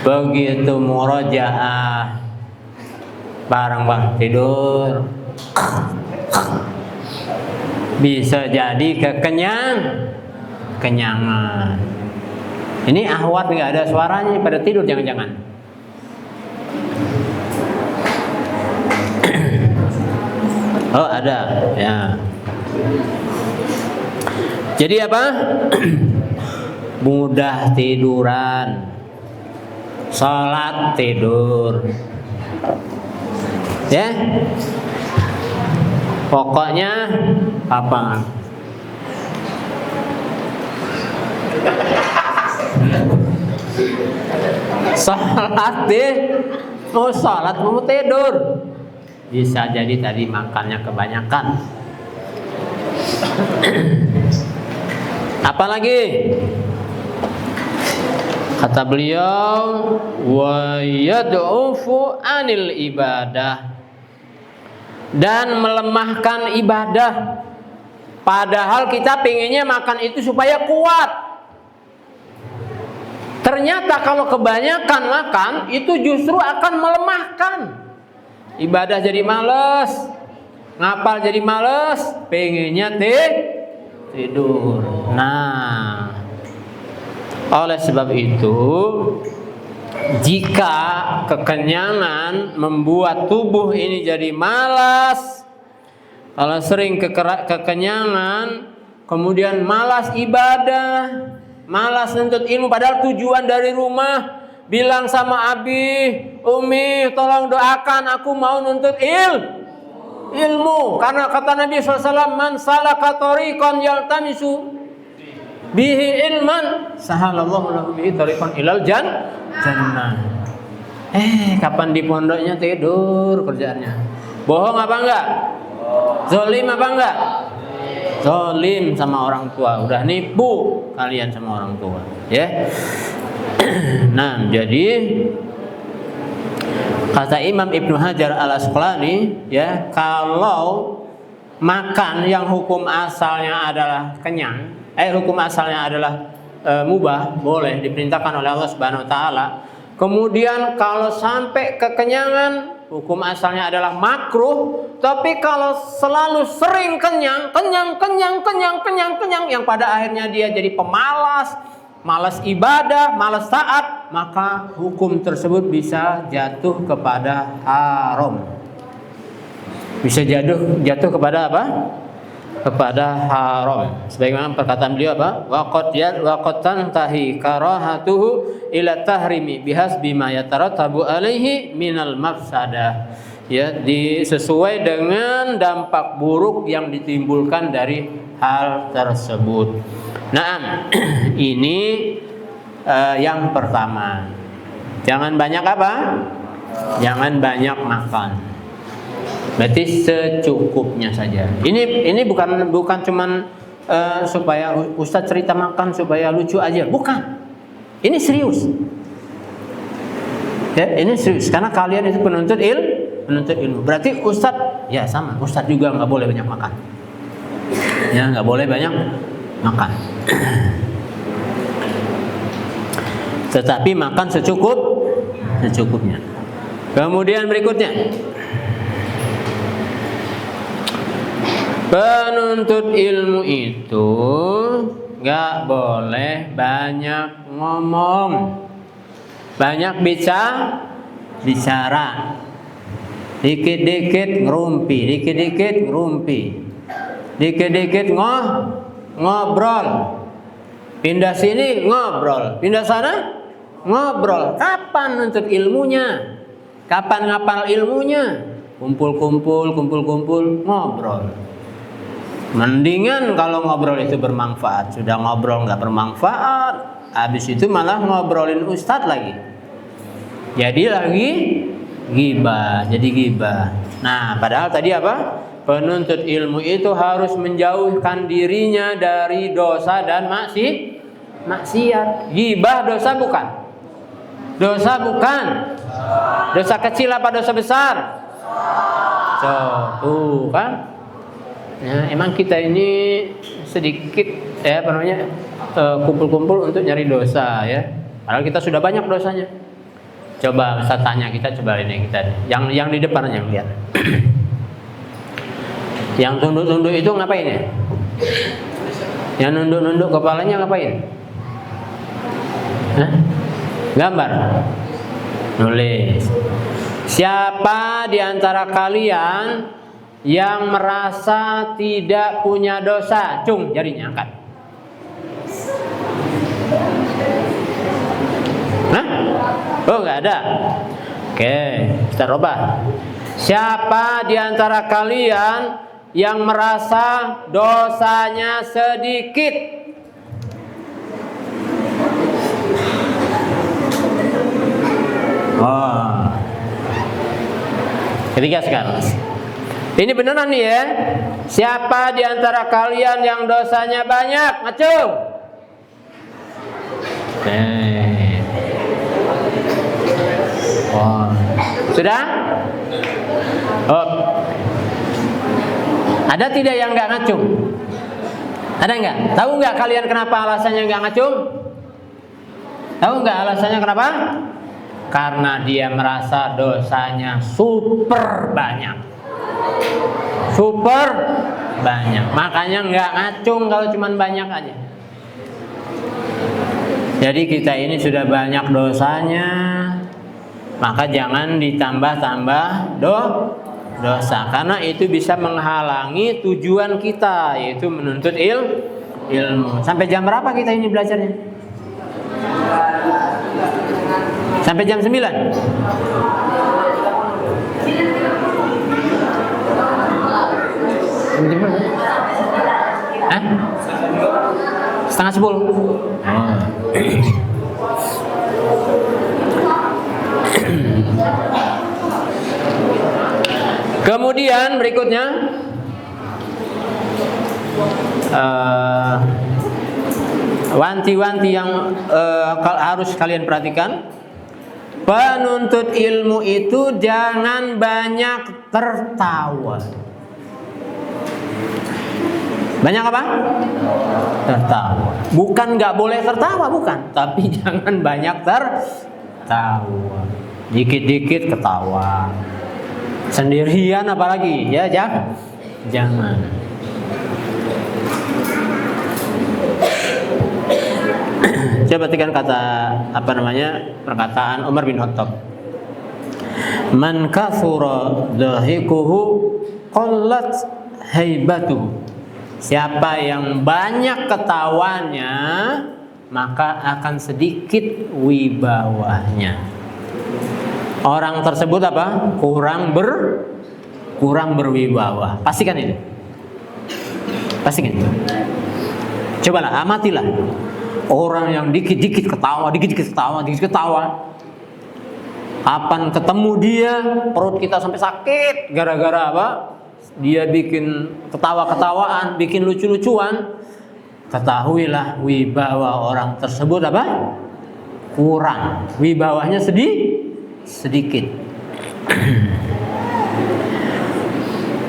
begitu murojaah barang tidur? Bisa jadi kenyangan. Ini ahwat nggak ada suaranya pada tidur jangan-jangan. Oh ada ya. Jadi apa? Mudah tiduran, sholat tidur, ya. Pokoknya apa? Sholat deh, mau sholat mau tidur. Bisa jadi tadi makannya kebanyakan. Apalagi kata beliau wa yad'ufu anil ibadah, dan melemahkan ibadah. Padahal kita pengennya makan itu supaya kuat. Ternyata kalau kebanyakan makan itu justru akan melemahkan. Ibadah jadi males, ngapal jadi males, pengennya tidur. Nah, oleh sebab itu, jika kekenyangan membuat tubuh ini jadi malas, kalau sering kekenyangan, kemudian malas ibadah, malas nuntut ilmu, padahal tujuan dari rumah bilang sama abi, umi, tolong doakan aku mau nuntut ilmu. Karena kata Nabi SAW, man salaka tariqan yaltamisu bihi ilman sahalallahu lahu bihi tariqan ilal jannah. Kapan di pondoknya tidur kerjaannya? Bohong apa enggak? Zolim apa enggak? Zolim sama orang tua. Udah nipu kalian sama orang tua, ya. Nah, jadi kata Imam Ibnu Hajar Al-Asqalani, ya, kalau makan yang hukum asalnya adalah kenyang, hukum asalnya adalah mubah, boleh diperintahkan oleh Allah Subhanahu wa taala. Kemudian kalau sampai kekenyangan, hukum asalnya adalah makruh. Tapi kalau selalu sering kenyang yang pada akhirnya dia jadi pemalas, malas ibadah, malas taat, maka hukum tersebut bisa jatuh kepada haram. Bisa jatuh kepada apa? Kepada haram. Sebagaimana perkataan beliau apa? Waqad tantahi karahatuhu ila tahrimi bihasbi ma yatarattabu alaihi minal mafsadah. Ya, sesuai dengan dampak buruk yang ditimbulkan dari hal tersebut. Nah, ini yang pertama. Jangan banyak apa? Jangan banyak makan. Berarti secukupnya saja. Ini bukan cuman supaya Ustadz cerita makan supaya lucu aja, bukan. Ini serius. Ya, ini serius karena kalian itu penuntut ilmu. Berarti Ustadz ya sama. Ustadz juga nggak boleh banyak makan. Ya, nggak boleh banyak makan. Tetapi makan secukupnya. Kemudian berikutnya, penuntut ilmu itu nggak boleh banyak ngomong, banyak bicara, dikit-dikit ngerumpi, dikit-dikit ngobrol, pindah sini ngobrol, pindah sana ngobrol. Kapan nuntut ilmunya? Kapan ngapal ilmunya? Kumpul-kumpul, ngobrol. Mendingan kalau ngobrol itu bermanfaat. Sudah ngobrol nggak bermanfaat, habis itu malah ngobrolin ustadz lagi. Jadi lagi ghibah, jadi ghibah. Nah, padahal tadi apa? Penuntut ilmu itu harus menjauhkan dirinya dari dosa dan maksiat. Ghibah dosa bukan? Dosa bukan? Dosa kecil apa dosa besar? Tuh kan? Ya, emang kita ini sedikit kumpul-kumpul untuk nyari dosa ya. Padahal kita sudah banyak dosanya. Coba saya tanya coba ini kita. Yang di depan aja lihat. Yang tunduk-tunduk itu ngapain ya? Yang nunduk-nunduk kepalanya ngapain? Hah? Gambar. Nulis. Siapa di antara kalian yang merasa tidak punya dosa? Cung, jarinya angkat. Hah? Oh, nggak ada. Oke, kita rubah. Siapa di antara kalian yang merasa dosanya sedikit? Oh. Ketiga sekarang. Ini beneran nih ya. Siapa di antara kalian yang dosanya banyak? Ngacung. Oh. Sudah? Oh. Ada tidak yang nggak ngacung? Ada nggak? Tahu nggak kalian kenapa alasannya nggak ngacung? Tahu nggak alasannya kenapa? Karena dia merasa dosanya super banyak. Super banyak. Makanya nggak ngacung kalau cuman banyak aja. Jadi kita ini sudah banyak dosanya, maka jangan ditambah-tambah dosa, karena itu bisa menghalangi tujuan kita, yaitu menuntut ilmu. Sampai jam berapa kita ini belajarnya? Sampai jam 9? Hah? Setengah 10. Kemudian berikutnya wanti-wanti yang harus kalian perhatikan. Penuntut ilmu itu jangan banyak tertawa. Banyak apa? Tertawa. Bukan nggak boleh tertawa, bukan. Tapi jangan banyak tertawa. Dikit-dikit ketawa. Sendirian apalagi, ya jangan. Coba perhatikan perkataan Umar bin Khattab. Man kathura dhahikuhu qallat haibatuhu. Siapa yang banyak ketawanya, maka akan sedikit wibawanya. Orang tersebut apa? Kurang berwibawa. Pastikan itu. Cobalah, amatilah. Orang yang dikit-dikit ketawa. Kapan ketemu dia, perut kita sampai sakit. Gara-gara apa? Dia bikin ketawa-ketawaan, bikin lucu-lucuan. Ketahuilah wibawa orang tersebut apa? Kurang. Wibawanya sedikit.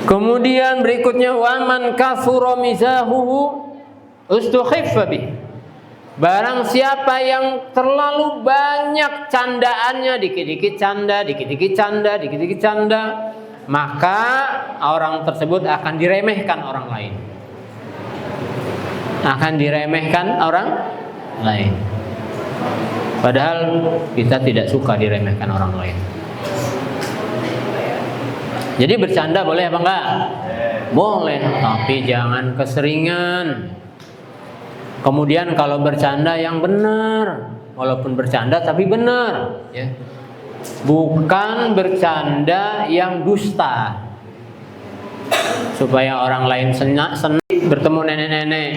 Kemudian berikutnya waman kathura mizahuhu ustukhiffa bih. Barang siapa yang terlalu banyak candaannya, dikit-dikit canda, maka orang tersebut akan diremehkan orang lain. Padahal kita tidak suka diremehkan orang lain. Jadi bercanda boleh apa enggak? Boleh, tapi jangan keseringan. Kemudian kalau bercanda yang benar, walaupun bercanda tapi benar, ya. bukan bercanda yang dusta. Supaya orang lain senang bertemu nenek-nenek,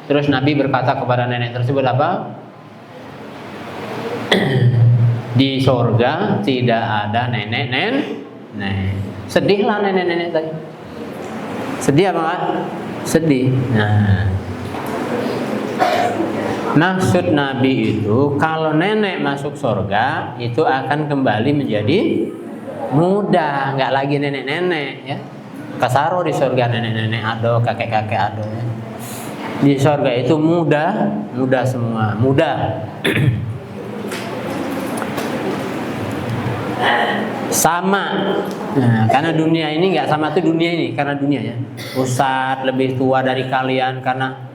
terus Nabi berkata kepada nenek tersebut apa? Di surga tidak ada nenek-nenek. Sedihlah nenek-nenek tadi. Sedih apa enggak? Sedih. Nah, maksud Nabi itu kalau nenek masuk surga itu akan kembali menjadi muda, nggak lagi nenek-nenek ya. Kasaro di surga nenek-nenek ado, kakek-kakek ado ya. Di surga itu muda semua, muda. Sama. Nah, karena dunia ini nggak sama tuh dunia ini, karena dunia ya. Ustadz lebih tua dari kalian karena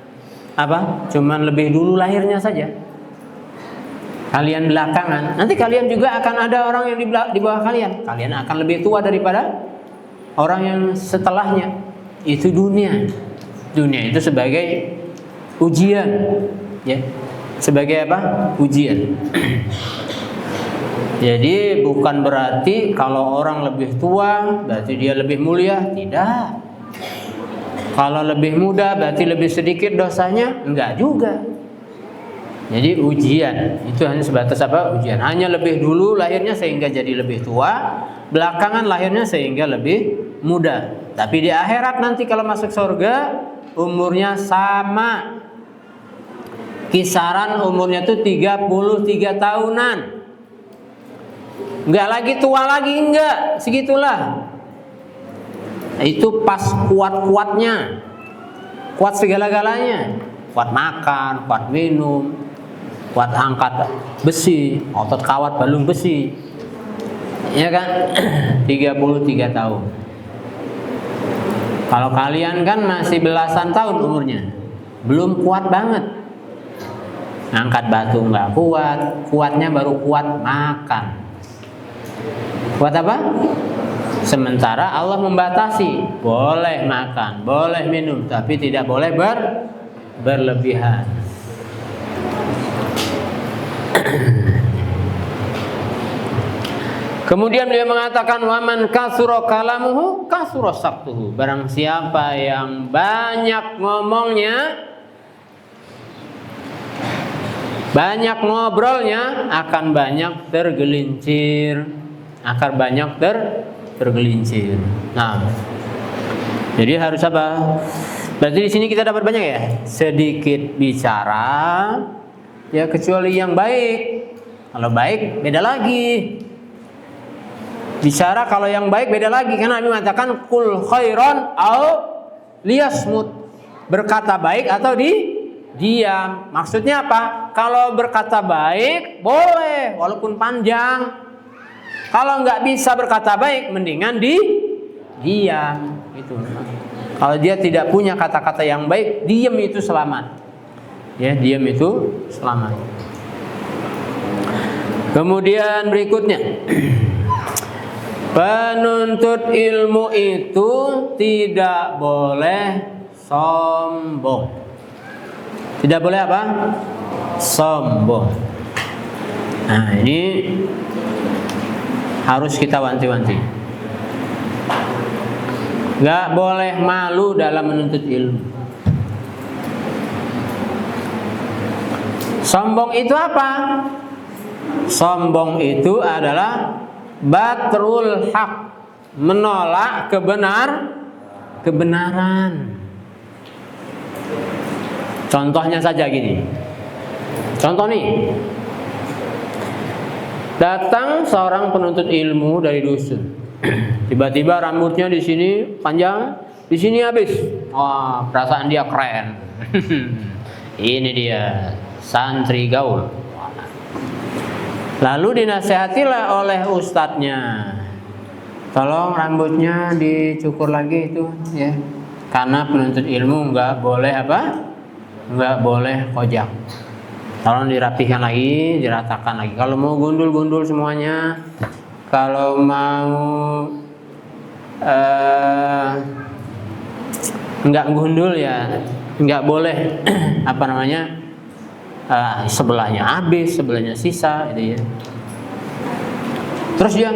apa? Cuman lebih dulu lahirnya saja. Kalian belakangan. Nanti kalian juga akan ada orang yang di bawah kalian. Kalian akan lebih tua daripada orang yang setelahnya. Itu dunia. Dunia itu sebagai ujian, ya. Sebagai apa? Ujian. Jadi bukan berarti kalau orang lebih tua berarti dia lebih mulia, tidak. Kalau lebih muda berarti lebih sedikit dosanya, enggak juga. Jadi ujian itu hanya sebatas apa? Ujian. Hanya lebih dulu lahirnya sehingga jadi lebih tua, belakangan lahirnya sehingga lebih muda. Tapi di akhirat nanti kalau masuk surga umurnya sama. Kisaran umurnya tuh 33 tahunan. Enggak lagi tua lagi, enggak, segitulah. Itu pas kuat-kuatnya. Kuat segala-galanya. Kuat makan, kuat minum, kuat angkat besi, otot kawat balung besi. Ya kan? 33 tahun. Kalau kalian kan masih belasan tahun umurnya. Belum kuat banget. Angkat batu enggak kuat, kuatnya baru kuat makan. Kuat apa? Sementara Allah membatasi, boleh makan, boleh minum, tapi tidak boleh berlebihan. Kemudian beliau mengatakan, waman kasura kalamuhu kasura saktuhu. Barang siapa yang banyak ngomongnya, banyak ngobrolnya, akan banyak tergelincir. Akan banyak tergelincir. Nah, jadi harus apa? Berarti di sini kita dapat banyak ya. Sedikit bicara, ya kecuali yang baik. Kalau baik beda lagi. Bicara kalau yang baik beda lagi. Karena Nabi mengatakan kul khairon au liyasmut. Berkata baik atau diam. Maksudnya apa? Kalau berkata baik boleh walaupun panjang. Kalau nggak bisa berkata baik, mendingan diam. Itu. Kalau dia tidak punya kata-kata yang baik, diam itu selamat. Ya, diam itu selamat. Kemudian berikutnya, penuntut ilmu itu tidak boleh sombong. Tidak boleh apa? Sombong. Nah, ini harus kita wanti-wanti. Gak boleh malu dalam menuntut ilmu. Sombong itu apa? Sombong itu adalah batrul haq, menolak kebenaran. Contohnya saja gini. Contoh nih. Datang seorang penuntut ilmu dari dusun. Tiba-tiba rambutnya di sini panjang, di sini habis. Wah, perasaan dia keren. Ini dia santri gaul. Lalu dinasehatilah oleh ustadznya. Tolong rambutnya dicukur lagi itu, ya. Karena penuntut ilmu nggak boleh apa? Nggak boleh kojak. Tolong dirapikan lagi, diratakan lagi. Kalau mau gundul semuanya. Kalau mau nggak gundul ya nggak boleh apa namanya sebelahnya habis, sebelahnya sisa, gitu ya. Terus dia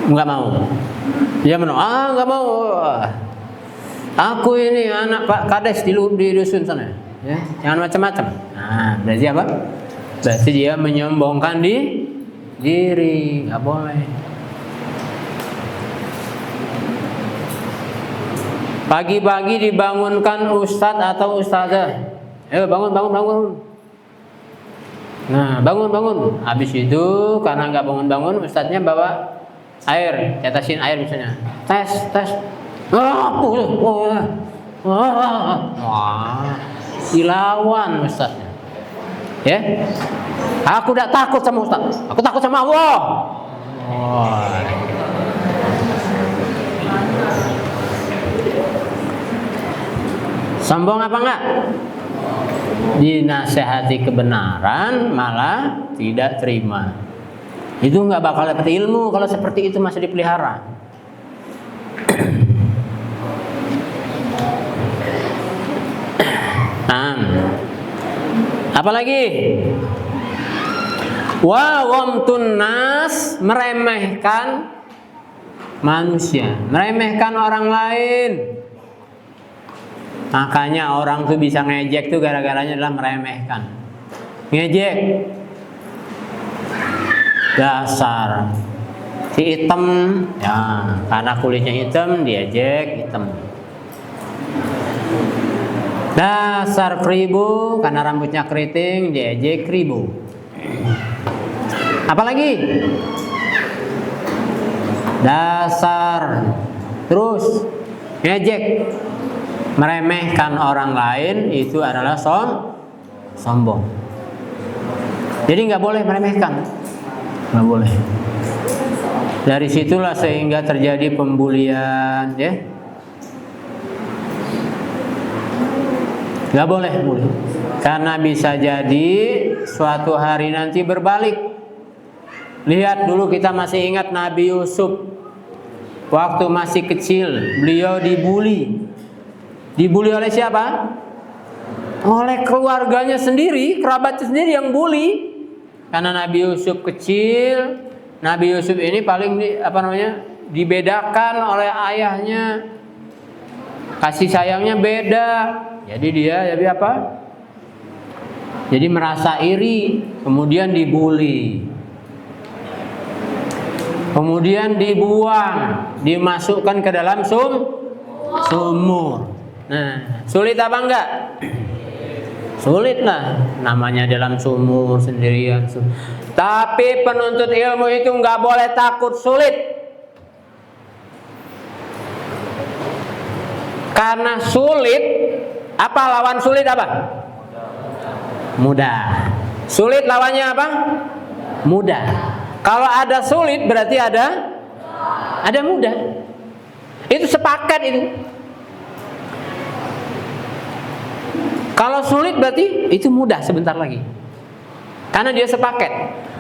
nggak mau. Dia menolak, nggak mau. Aku ini anak Pak Kades di dusun sana. Ya, jangan macam-macam. Nah, berarti apa? Berarti dia menyombongkan diri, nggak boleh. Pagi-pagi dibangunkan ustadz atau ustazah. Bangun. Nah, bangun. Habis itu karena nggak bangun, ustadznya bawa air, tetesin air misalnya. Tes. Wah, dilawan ustadznya. Ya, aku tidak takut sama ustadz. Aku takut sama Allah. Sombong apa enggak? Dinasehati kebenaran malah tidak terima. Itu enggak bakal dapat ilmu kalau seperti itu masih dipelihara. Apalagi? Wa ghamtun nas, meremehkan manusia, meremehkan orang lain. Makanya orang tuh bisa ngejek tuh gara-garanya adalah meremehkan. Ngejek. Dasar si hitam, ya karena kulitnya hitam diejek hitam. Dasar keribu, karena rambutnya keriting diejek keribu. Apalagi? Dasar, terus ngejek, meremehkan orang lain itu adalah sombong. Jadi nggak boleh meremehkan, nggak boleh. Dari situlah sehingga terjadi pembulian, ya. Nggak boleh. Karena bisa jadi suatu hari nanti berbalik. Lihat dulu, kita masih ingat Nabi Yusuf. Waktu masih kecil, beliau dibully. Dibully oleh siapa? Oleh keluarganya sendiri, kerabatnya sendiri yang bully. Karena Nabi Yusuf kecil, Nabi Yusuf ini paling dibedakan oleh ayahnya. Kasih sayangnya beda. Jadi dia Jadi merasa iri, kemudian dibully. Kemudian dibuang, dimasukkan ke dalam sumur. Nah, sulit apa enggak? Sulit lah, namanya dalam sumur sendirian. Tapi penuntut ilmu itu enggak boleh takut sulit. Karena sulit, apa lawan sulit apa? Mudah. Sulit lawannya apa? Mudah. Kalau ada sulit berarti ada mudah. Itu sepakat itu. Kalau sulit berarti itu mudah sebentar lagi. Karena dia sepaket.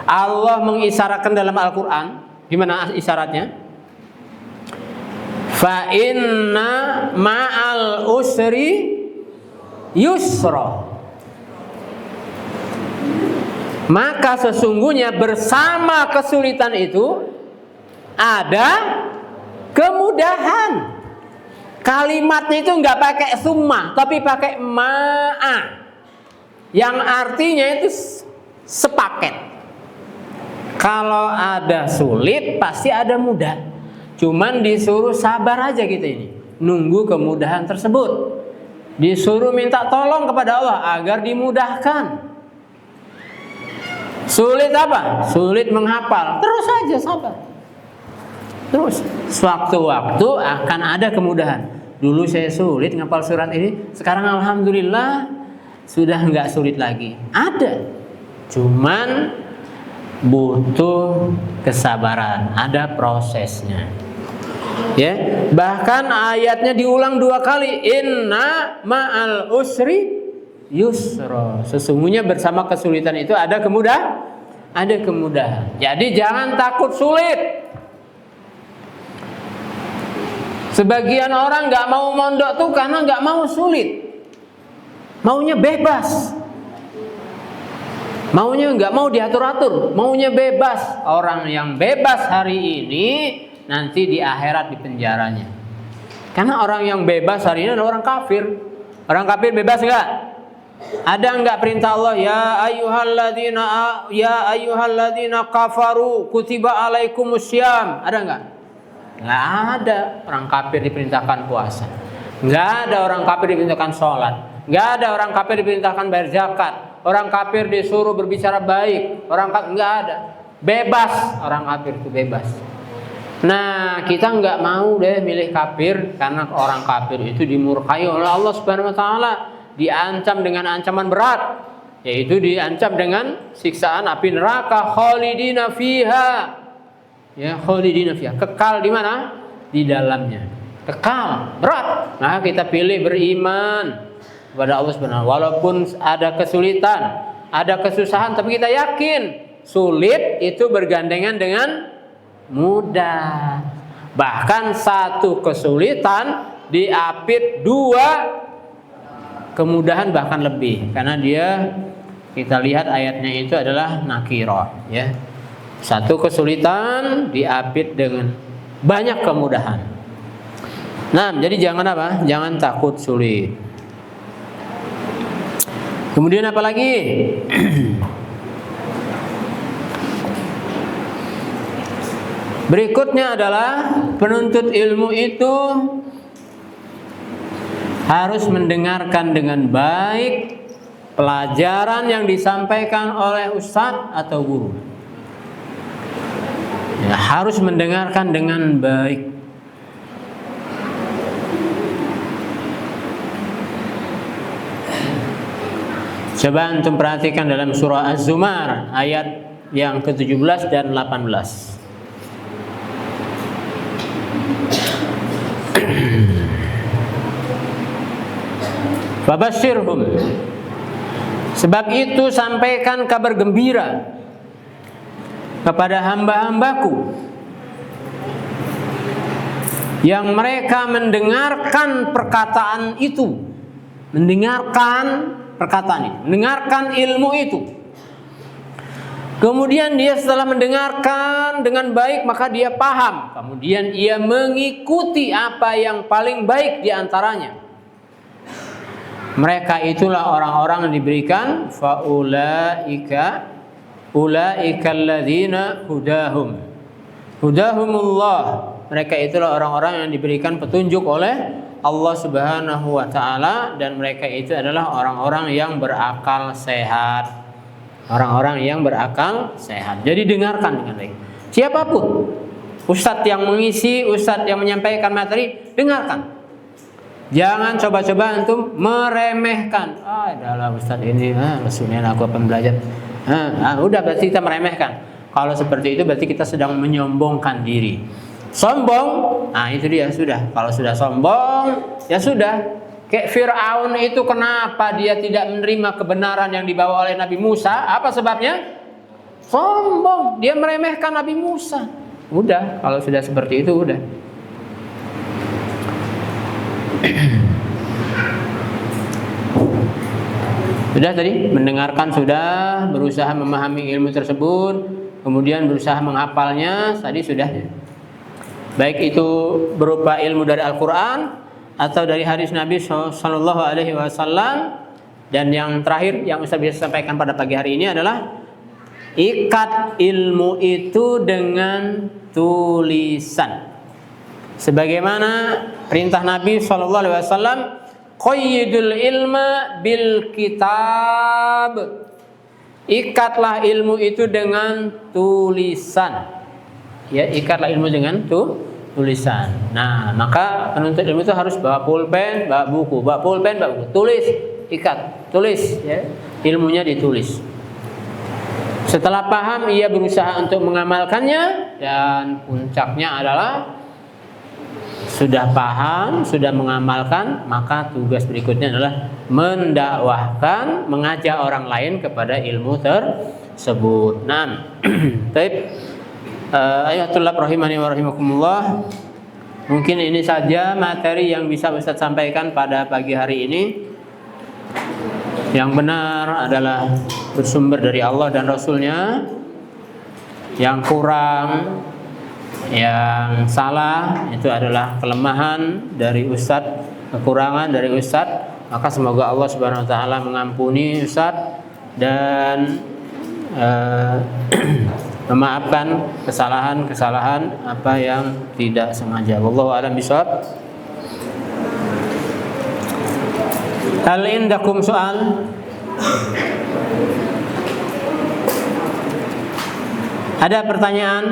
Allah mengisyaratkan dalam Al-Quran. Gimana isyaratnya? Fa inna ma'al usri yusra. Maka sesungguhnya bersama kesulitan itu ada kemudahan. Kalimatnya itu nggak pakai summa, tapi pakai ma'a, yang artinya itu sepaket. Kalau ada sulit pasti ada mudah. Cuman disuruh sabar aja kita ini, nunggu kemudahan tersebut. Disuruh minta tolong kepada Allah agar dimudahkan. Sulit apa? Sulit menghafal. Terus aja sabar. Terus sewaktu-waktu akan ada kemudahan. Dulu saya sulit ngapal surat ini, sekarang alhamdulillah sudah nggak sulit lagi. Ada. Cuman butuh kesabaran, ada prosesnya. Ya, bahkan ayatnya diulang 2 kali. Inna ma'al usri yusra. Sesungguhnya bersama kesulitan itu ada kemudahan. Jadi jangan takut sulit. Sebagian orang nggak mau mondok tuh karena nggak mau sulit, maunya bebas. Maunya nggak mau diatur-atur, maunya bebas. Orang yang bebas hari ini nanti di akhirat di penjaranya. Karena orang yang bebas hari ini adalah orang kafir. Orang kafir bebas nggak? Ada nggak perintah Allah? Ya ayyuhalladzina kafaru kutiba alaikumussyam. Ada nggak? Nggak ada. Orang kafir diperintahkan puasa. Nggak ada orang kafir diperintahkan sholat. Nggak ada orang kafir diperintahkan bayar zakat. Orang kafir disuruh berbicara baik. Orang kafir nggak ada. Bebas. Orang kafir itu bebas. Nah, kita nggak mau deh milih kafir karena orang kafir itu dimurkai oleh Allah Subhanahu wa taala, diancam dengan ancaman berat, yaitu diancam dengan siksaan api neraka khalidina fiha. Ya, khalidina fiha. Kekal di mana? Di dalamnya. Kekal, berat. Nah, kita pilih beriman kepada Allah Subhanahu wa taala walaupun ada kesulitan, ada kesusahan, tapi kita yakin sulit itu bergandengan dengan mudah. Bahkan satu kesulitan diapit dua kemudahan bahkan lebih, karena dia kita lihat ayatnya itu adalah nakirah, ya. Satu kesulitan diapit dengan banyak kemudahan. Nah, jadi jangan apa? Jangan takut sulit. Kemudian apa lagi? Berikutnya adalah penuntut ilmu itu harus mendengarkan dengan baik pelajaran yang disampaikan oleh ustadz atau guru. Ya, harus mendengarkan dengan baik. Coba antum perhatikan dalam surah Az-Zumar ayat yang ke-17 dan 18. Fabashshirhum, sebab itu sampaikan kabar gembira kepada hamba-hambaku yang mereka mendengarkan perkataan itu, mendengarkan perkataan itu, mendengarkan ilmu itu. Kemudian dia setelah mendengarkan dengan baik maka dia paham, kemudian ia mengikuti apa yang paling baik di antaranya. Mereka itulah orang-orang yang diberikan faulaika alladzina hudahumullah. Mereka itulah orang-orang yang diberikan petunjuk oleh Allah Subhanahu wa taala, dan mereka itu adalah orang-orang yang berakal sehat. Orang-orang yang berakal sehat. Jadi dengarkan dengan baik. Siapapun, ustadz yang mengisi, ustadz yang menyampaikan materi, dengarkan. Jangan coba-coba antum meremehkan. Adalah ustadz ini, maksudnya aku akan belajar. Udah berarti kita meremehkan. Kalau seperti itu berarti kita sedang menyombongkan diri. Sombong, nah itu dia sudah. Kalau sudah sombong, ya sudah. Kayak Fir'aun itu kenapa dia tidak menerima kebenaran yang dibawa oleh Nabi Musa? Apa sebabnya? Sombong. Dia meremehkan Nabi Musa. Udah, kalau sudah seperti itu udah. Sudah tadi mendengarkan, sudah berusaha memahami ilmu tersebut, kemudian berusaha menghafalnya, tadi sudah. Baik itu berupa ilmu dari Al-Quran atau dari hadis Nabi Sallallahu Alaihi Wasallam. Dan yang terakhir yang Ustaz bisa sampaikan pada pagi hari ini adalah ikat ilmu itu dengan tulisan. Sebagaimana perintah Nabi Sallallahu Alaihi Wasallam, qayyidul ilma bil kitab. Ikatlah ilmu itu dengan tulisan. Ya, ikatlah ilmu dengan tulisan. Nah, maka penuntut ilmu itu harus bawa pulpen, bawa buku, bawa pulpen, bawa buku. Tulis, ikat, tulis. Ya. Ilmunya ditulis. Setelah paham, ia berusaha untuk mengamalkannya, dan puncaknya adalah sudah paham, sudah mengamalkan, maka tugas berikutnya adalah mendakwahkan, mengajak orang lain kepada ilmu tersebut. Nah, baik. Ayatullah rahimani wa rahimakumullah. Mungkin ini saja materi yang bisa Ustaz sampaikan pada pagi hari ini. Yang benar adalah bersumber dari Allah dan Rasulnya. Yang kurang, yang salah itu adalah kelemahan dari ustadz, kekurangan dari ustadz. Maka semoga Allah Subhanahu Wa Taala mengampuni ustadz dan memaafkan kesalahan-kesalahan apa yang tidak sengaja. Wallahu a'lam bishawab. Hal indakum soal? Ada pertanyaan?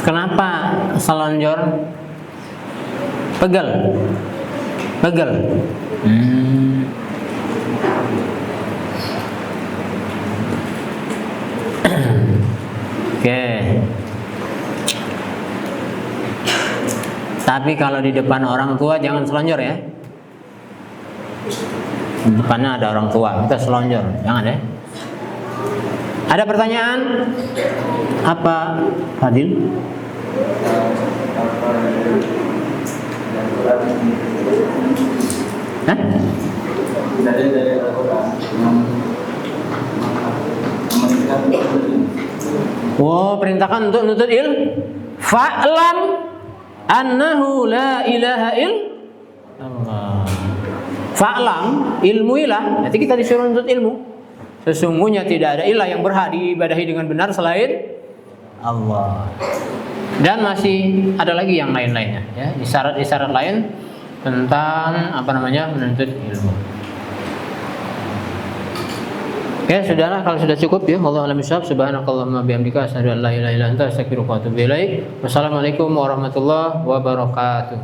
Kenapa selonjor? Pegel. Oke. Tapi kalau di depan orang tua jangan selonjor ya. Di depannya ada orang tua, kita selonjor, jangan ya. Ada pertanyaan? Apa, Fadil? Hah? Oh, perintahkan untuk nuntut ilmu. Fa'lam annahu la ilaha illallah. Fa'lam, ilmuilah. Nanti kita disuruh nuntut ilmu. Sesungguhnya tidak ada ilah yang berhak diibadahi dengan benar selain Allah. Dan masih ada lagi yang lain-lainnya ya, isyarat-isyarat lain tentang menuntut ilmu. Oke, sudahlah kalau sudah cukup ya. Wallahu a'lam bishawab. Subhanakallahumma bihamdika asyhadu an la ilaha illa anta astaghfiruka wa atubu ilaik. Wassalamualaikum warahmatullahi wabarakatuh.